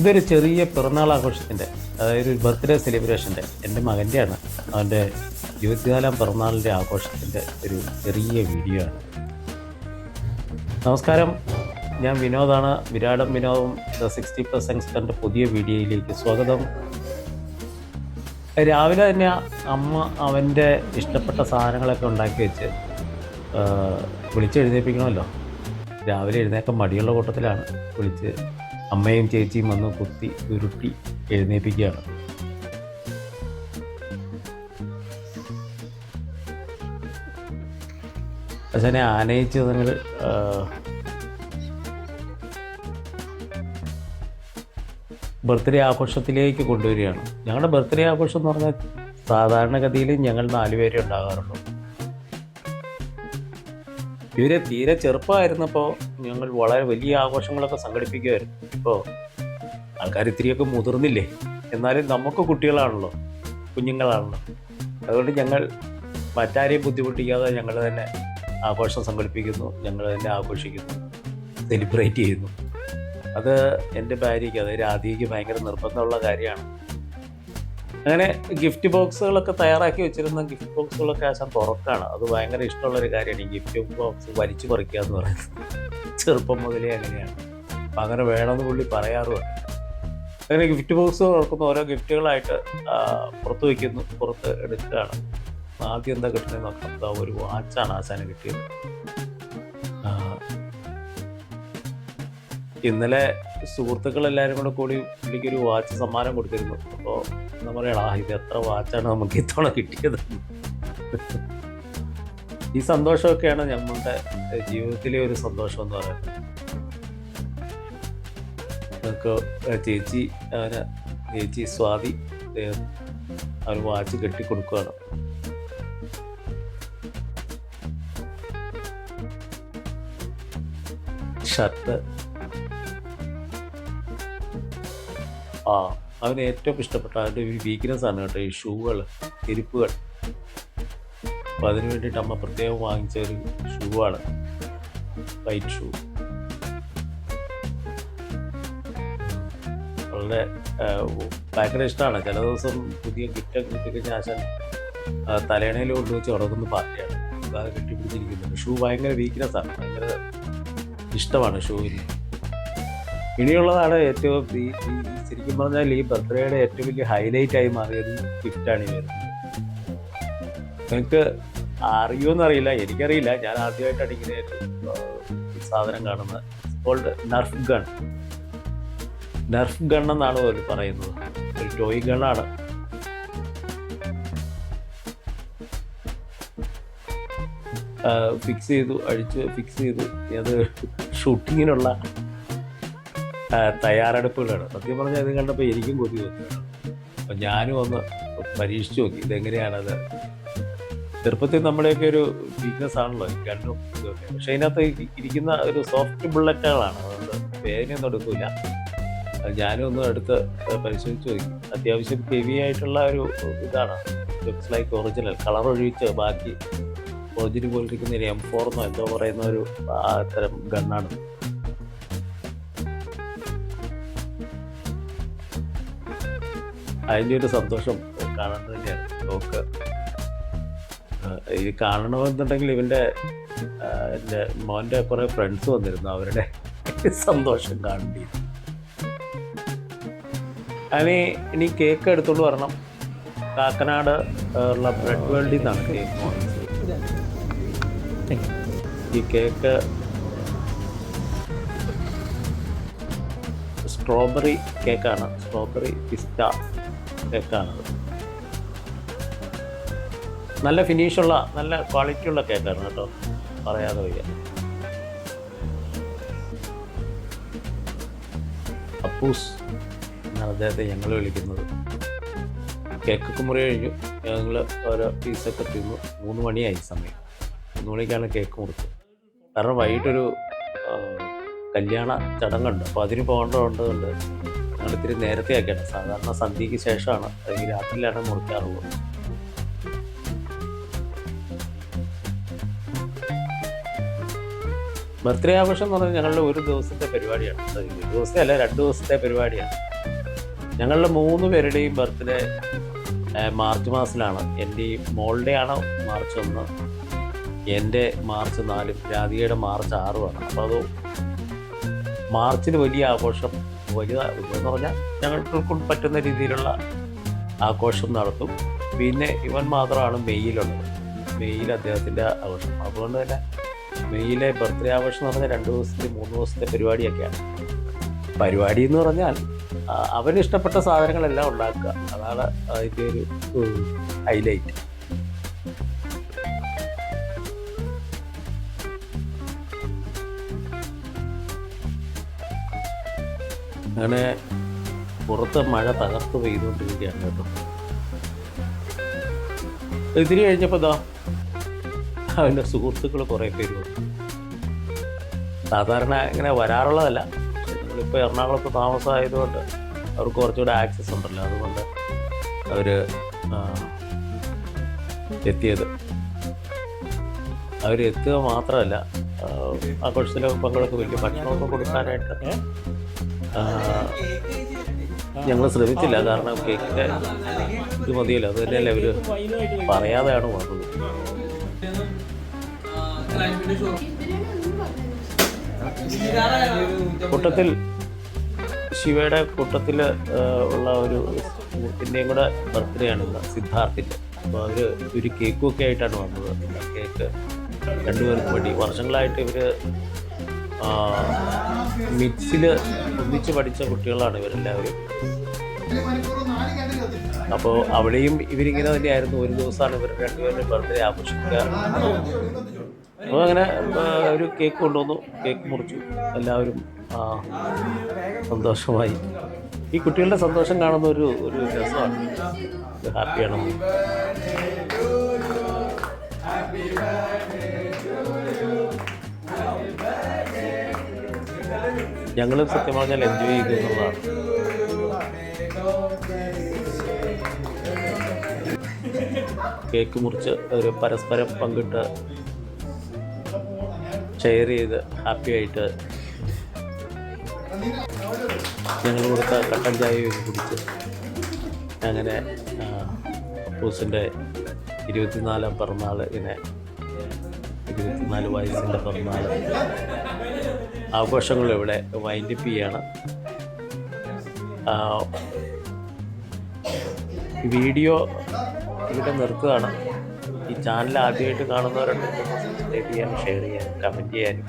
ഇതൊരു ചെറിയ പിറന്നാൾ ആഘോഷത്തിൻ്റെ, അതായത് ഒരു ബർത്ത്ഡേ സെലിബ്രേഷൻ്റെ, എൻ്റെ മകൻ്റെയാണ്. അവൻ്റെ 24-ാം പിറന്നാളിൻ്റെ ആഘോഷത്തിൻ്റെ ഒരു ചെറിയ വീഡിയോ ആണ്. നമസ്കാരം, ഞാൻ വിനോദാണ്. വിരാടം വിനോദം ദ 60+ യങ്സ്റ്ററിൻ്റെ പുതിയ വീഡിയോയിലേക്ക് സ്വാഗതം. രാവിലെ തന്നെ അമ്മ അവൻ്റെ ഇഷ്ടപ്പെട്ട സാധനങ്ങളൊക്കെ ഉണ്ടാക്കി വെച്ച് വിളിച്ചെഴുന്നേൽപ്പിക്കണമല്ലോ. രാവിലെ എഴുന്നേക്കാൻ മടിയുള്ള കൂട്ടത്തിലാണ്. വിളിച്ച് അമ്മയും ചേച്ചിയും വന്ന് കുത്തി ഉരുട്ടി എഴുന്നേൽപ്പിക്കുകയാണ്. അച്ഛനെ ആനയിച്ച് നിങ്ങൾ ബർത്ത്ഡേ ആഘോഷത്തിലേക്ക് കൊണ്ടുവരികയാണ്. ഞങ്ങളുടെ ബർത്ത്ഡേ ആഘോഷം എന്ന് പറഞ്ഞാൽ സാധാരണഗതിയിൽ ഞങ്ങൾ 4 പേരെ ഉണ്ടാകാറുള്ളൂ. ഇവരെ തീരെ ചെറുപ്പമായിരുന്നപ്പോൾ ഞങ്ങൾ വളരെ വലിയ ആഘോഷങ്ങളൊക്കെ സംഘടിപ്പിക്കുമായിരുന്നു. ഇപ്പോൾ ആൾക്കാർ ഇത്തിരിയൊക്കെ മുതിർന്നില്ലേ, എന്നാലും നമുക്ക് കുട്ടികളാണല്ലോ, കുഞ്ഞുങ്ങളാണല്ലോ. അതുകൊണ്ട് ഞങ്ങൾ മറ്റാരെയും ബുദ്ധിമുട്ടിക്കാതെ ഞങ്ങൾ തന്നെ ആഘോഷം സംഘടിപ്പിക്കുന്നു, ഞങ്ങൾ തന്നെ ആഘോഷിക്കുന്നു, സെലിബ്രേറ്റ് ചെയ്യുന്നു. അത് എൻ്റെ ഭാര്യയ്ക്ക്, അതായത് രാധികയ്ക്ക് ഭയങ്കര നിർബന്ധമുള്ള കാര്യമാണ്. അങ്ങനെ ഗിഫ്റ്റ് ബോക്സുകളൊക്കെ തയ്യാറാക്കി വെച്ചിരുന്ന ഗിഫ്റ്റ് ബോക്സുകളൊക്കെ ആശാൻ തുറക്കാണ്. അത് ഭയങ്കര ഇഷ്ടമുള്ളൊരു കാര്യമാണ്, ഈ ഗിഫ്റ്റ് ബോക്സ് വലിച്ചു പറിക്കുക എന്ന് പറയുന്നത്. ചെറുപ്പം മുതലേ അങ്ങനെയാണ്. അപ്പം അങ്ങനെ വേണമെന്ന് പുള്ളി പറയാറുമുണ്ട്. അങ്ങനെ ഗിഫ്റ്റ് ബോക്സ് തുറക്കുന്ന ഓരോ ഗിഫ്റ്റുകളായിട്ട് പുറത്ത് വയ്ക്കുന്നു, പുറത്ത് എടുക്കുകയാണ്. ആദ്യം എന്താ കിട്ടുന്നത് നോക്കാം. ഒരു വാച്ചാണ് ആശാന് കിട്ടിയത്. ഇന്നലെ സുഹൃത്തുക്കളെല്ലാവരും കൂടി പുള്ളിക്കൊരു വാച്ച് സമ്മാനം കൊടുത്തിരുന്നു. അപ്പോൾ എന്താ പറയണ, ഇത് എത്ര വാച്ചാണ് നമുക്ക് ഇത്തവണ കിട്ടിയത്. ഈ സന്തോഷമൊക്കെയാണ് നമ്മളുടെ ജീവിതത്തിലെ ഒരു സന്തോഷം എന്ന് പറയുന്നത്. നമുക്ക് ചേച്ചി സ്വാതി അവന് വാച്ച് കെട്ടിക്കൊടുക്കുകയാണ്. ഷർട്ട് അവന് ഏറ്റവും ഇഷ്ടപ്പെട്ട, അവൻ്റെ ഒരു വീക്ക്നെസ് ആണ് കേട്ടോ ഈ ഷൂകൾ, ചെരുപ്പുകൾ. അപ്പോൾ അതിന് വേണ്ടിയിട്ട് അമ്മ പ്രത്യേകം വാങ്ങിച്ച ഒരു ഷൂ ആണ്, വൈറ്റ് ഷൂ. വളരെ ഭയങ്കര ഇഷ്ടമാണ്. ചില ദിവസം പുതിയ ഗിഫ്റ്റൊക്കെ കിട്ടിക്കഴിഞ്ഞാൽ ആശാൻ തലേണയിൽ കൊണ്ടുവച്ച് ഉറങ്ങുന്ന പാർട്ടിയാണ്. അത് കെട്ടിപ്പിടിച്ചിരിക്കുന്നുണ്ട്. ഷൂ ഭയങ്കര വീക്ക്നെസ് ആണ്, ഭയങ്കര ഇഷ്ടമാണ് ഷൂവിന്. ഇനിയുള്ളതാണ് ഏറ്റവും ശരിക്കും പറഞ്ഞാൽ ഈ ബർത്ത്ഡേയുടെ ഏറ്റവും വലിയ ഹൈലൈറ്റായി മാറിയൊരു ഗിഫ്റ്റാണ് ഈ വരുന്നത്. നിങ്ങൾക്ക് അറിയുമെന്നറിയില്ല, എനിക്കറിയില്ല. ഞാൻ ആദ്യമായിട്ടാണ് ഇങ്ങനെ ഒരു സാധനം കാണുന്നത്. Called nerf gun. Nerf gun എന്നാണ് അവർ പറയുന്നത്. ഒരു ടോയ് ഗണ്ണാണ്. ഫിക്സ് ചെയ്തു. അത് ഷൂട്ടിങ്ങിനുള്ള തയ്യാറെടുപ്പുകളാണ്. സത്യം പറഞ്ഞാൽ ഇത് കണ്ടപ്പോൾ എനിക്കും കൊതി തോന്നുകയാണ്. അപ്പം ഞാനും ഒന്ന് പരീക്ഷിച്ച് നോക്കി ഇതെങ്ങനെയാണത്. ചെറുപ്പത്തിൽ നമ്മുടെയൊക്കെ ഒരു വീക്ക്നെസ് ആണല്ലോ ഈ ഗണ്ണും ഇതൊക്കെ. പക്ഷേ അതിനകത്ത് ഇരിക്കുന്ന ഒരു സോഫ്റ്റ് ബുള്ളറ്റുകളാണ്, അതുകൊണ്ട് വേദനയൊന്നും എടുക്കില്ല. ഞാനും ഒന്ന് എടുത്ത് പരിശോധിച്ച് നോക്കി. അത്യാവശ്യം ഹെവി ആയിട്ടുള്ള ഒരു ഇതാണ്. Looks like original. കളർ ഒഴിച്ച് ബാക്കി ഒറിജിനൽ പോലിരിക്കുന്ന ഒരു M4 എന്നോ എന്തോ പറയുന്ന ഒരു തരം ഗണ്ണാണ്. അതിൻ്റെ ഒരു സന്തോഷം കാണേണ്ടത് തന്നെയാണ്. നമുക്ക് ഇത് കാണണമെന്നുണ്ടെങ്കിൽ എൻ്റെ മോൻ്റെ കുറേ ഫ്രണ്ട്സ് വന്നിരുന്നു, അവരുടെ സന്തോഷം കാണേണ്ടി. ഇനി കേക്ക് എടുത്തോണ്ട് വരണം. കാക്കനാട് ഉള്ള ബ്രെഡ് വേൾഡിൽ നിന്നാണ് കേക്ക് വാങ്ങിച്ചത്. ഈ കേക്ക് സ്ട്രോബെറി കേക്കാണ്, സ്ട്രോബെറി പിസ്ത കേക്കാണത്. നല്ല ഫിനിഷുള്ള, നല്ല ക്വാളിറ്റിയുള്ള കേക്കാണ് കേട്ടോ, പറയാതെ വയ്യ. അപ്പൂസ് എന്നാണ് അദ്ദേഹത്തെ ഞങ്ങൾ വിളിക്കുന്നത്. കേക്കൊക്കെ മുറി കഴിഞ്ഞു. ഞങ്ങൾ ഓരോ പീസൊക്കെ തിന്നു. 3 മണിയായി സമയം. 3 മണിക്കാണ് കേക്ക് മുറിച്ചത്. കാരണം വൈകിട്ടൊരു കല്യാണ ചടങ്ങുണ്ട്, അപ്പോൾ അതിന് പോകേണ്ടതുകൊണ്ട് ഞങ്ങൾ ഇത്തിരി നേരത്തെ ആക്കിയാണ്. സാധാരണ സന്ധ്യയ്ക്ക് ശേഷമാണ്, അല്ലെങ്കിൽ രാത്രിയിലാണ് മുറിക്കാറുള്ളത്. ബർത്ത്ഡേ ആഘോഷം എന്ന് പറഞ്ഞാൽ ഞങ്ങളുടെ ഒരു ദിവസത്തെ പരിപാടിയാണ്. ഒരു ദിവസത്തെ അല്ല, 2 ദിവസത്തെ പരിപാടിയാണ്. ഞങ്ങളുടെ 3 പേരുടെയും ബർത്ത്ഡേ മാർച്ച് മാസത്തിലാണ്. എൻ്റെ ഈ മോളുടെ ആണ് മാർച്ച് 1, എൻ്റെ മാർച്ച് 4, രാധികയുടെ മാർച്ച് 6 അപ്പോൾ അത് മാർച്ചിൽ വലിയ ആഘോഷം, എന്ന് പറഞ്ഞാൽ ഞങ്ങൾക്ക് പറ്റുന്ന രീതിയിലുള്ള ആഘോഷം നടത്തും. പിന്നെ ഇവൻ മാത്രമാണ് മെയ്യിലുള്ളത്. മെയ്യിൽ അദ്ദേഹത്തിൻ്റെ ആഘോഷം. അതുകൊണ്ട് തന്നെ മെയ്യിലെ ബർത്ത്ഡേ ആഘോഷം എന്ന് പറഞ്ഞാൽ 2 ദിവസത്തെ 3 ദിവസത്തെ പരിപാടിയൊക്കെയാണ്. പരിപാടി എന്ന് പറഞ്ഞാൽ അവന് ഇഷ്ടപ്പെട്ട സാധനങ്ങളെല്ലാം ഉണ്ടാക്കുക, അതാണ് അതിൻ്റെ ഒരു ഹൈലൈറ്റ്. അങ്ങനെ പുറത്ത് മഴ തകർത്ത് പെയ്തുകൊണ്ടിരിക്കുകയാണ് കേട്ടോ. ഇതിന് കഴിഞ്ഞപ്പോൾ അവൻ്റെ സുഹൃത്തുക്കൾ കുറേ പേര് വന്നു. സാധാരണ ഇങ്ങനെ വരാറുള്ളതല്ല, പക്ഷെ ഞങ്ങളിപ്പോൾ എറണാകുളത്ത് താമസമായതുകൊണ്ട് അവർക്ക് കുറച്ചുകൂടെ ആക്സസ് ഉണ്ടല്ലോ, അതുകൊണ്ട് അവർ എത്തിയത്. അവരെത്തുക മാത്രമല്ല, ആഘോഷത്തിൽ പങ്കെടുക്കുക, വലിയ ഭക്ഷണമൊക്കെ കൊടുക്കാനായിട്ട് ഞങ്ങൾ ശ്രമിച്ചില്ല. കാരണം കേക്കിൻ്റെ ഇത് മതിയല്ലോ, അത് തന്നെയല്ലേ അവർ പറയാതെയാണ് വന്നത്. കൂട്ടത്തിൽ ശിവയുടെ കൂട്ടത്തിൽ ഉള്ള ഒരു സുഹൃത്തിൻ്റെയും കൂടെ ബർത്ത്ഡേ ആണ് ഇന്ന്, സിദ്ധാർത്ഥിൻ്റെ. അപ്പോൾ അവർ ഒരു കേക്കൊക്കെ ആയിട്ടാണ് വന്നത്. കേക്ക് 2 പേർക്ക് വേണ്ടി. വർഷങ്ങളായിട്ട് ഇവർ മിക്സിൽ ഒന്നിച്ച് പഠിച്ച കുട്ടികളാണ് ഇവരെല്ലാവരും. അപ്പോൾ അവിടെയും ഇവരിങ്ങനെ തന്നെയായിരുന്നു. ഒരു ദിവസമാണ് ഇവർ 2 പേരുടെയും ബർത്ത്ഡേ ആഘോഷിക്കുക. അപ്പോൾ അങ്ങനെ ഒരു കേക്ക് കൊണ്ടുവന്നു, കേക്ക് മുറിച്ചു, എല്ലാവരും സന്തോഷമായി. ഈ കുട്ടികളുടെ സന്തോഷം കാണുന്ന ഒരു രസമാണ്, ഹാപ്പിയാണ്. ഞങ്ങളും സത്യം പറഞ്ഞാൽ എൻജോയ് ചെയ്തു എന്നുള്ളതാണ്. കേക്ക് മുറിച്ച് ഒരു പരസ്പരം പങ്കിട്ട് ഷെയർ ചെയ്ത് ഹാപ്പിയായിട്ട് ഞങ്ങൾ കൊടുത്ത കട്ടൻ ചായയൊക്കെ കുടിച്ച് അങ്ങനെ അപ്പൂസിൻ്റെ 24ാം പിറന്നാൾ, ഇങ്ങനെ 24 വയസ്സിൻ്റെ പിറന്നാൾ ആഘോഷങ്ങൾ ഇവിടെ വൈൻഡപ്പ് ചെയ്യാണ്. വീഡിയോ ഇവിടെ നിർത്തുകയാണ്. ഈ ചാനൽ ആദ്യമായിട്ട് കാണുന്നവരുണ്ട്, സബ്സ്ക്രൈബ് ചെയ്യാനും ഷെയർ ചെയ്യാനും കമൻറ്റ് ചെയ്യാനും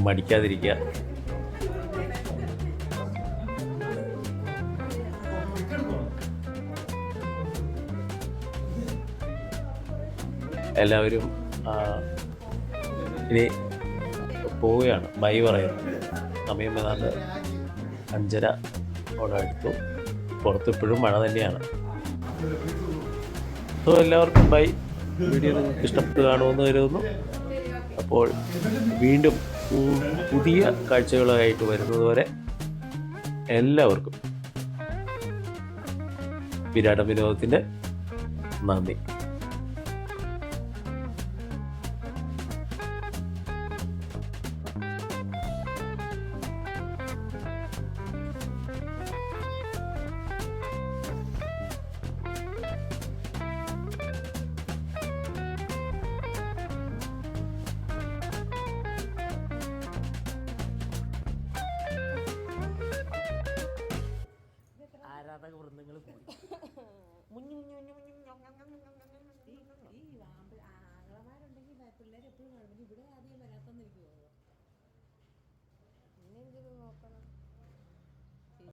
മടിക്കാതിരിക്കുക. എല്ലാവരും ഇനി പോവുകയാണ്, ബൈ പറയുന്നു. സമയം ഏതാണ്ട് 5:30 അവിടെ അടുത്തു. പുറത്തിപ്പോഴും മഴ തന്നെയാണ്. അപ്പോൾ എല്ലാവർക്കും ബൈ. വീഡിയോ നിങ്ങൾക്ക് ഇഷ്ടപ്പെട്ട് കാണുമെന്ന് കരുതുന്നു. അപ്പോൾ വീണ്ടും പുതിയ കാഴ്ചകളായിട്ട് വരുന്നതുവരെ എല്ലാവർക്കും വിരാട വിനോദത്തിൻ്റെ നന്ദി. ആരാധക വൃന്ദങ്ങൾ ആംഗ്ലമാരുണ്ടെങ്കിൽ പിള്ളേർ എപ്പോഴും കാണും. ഇവിടെ ആദ്യം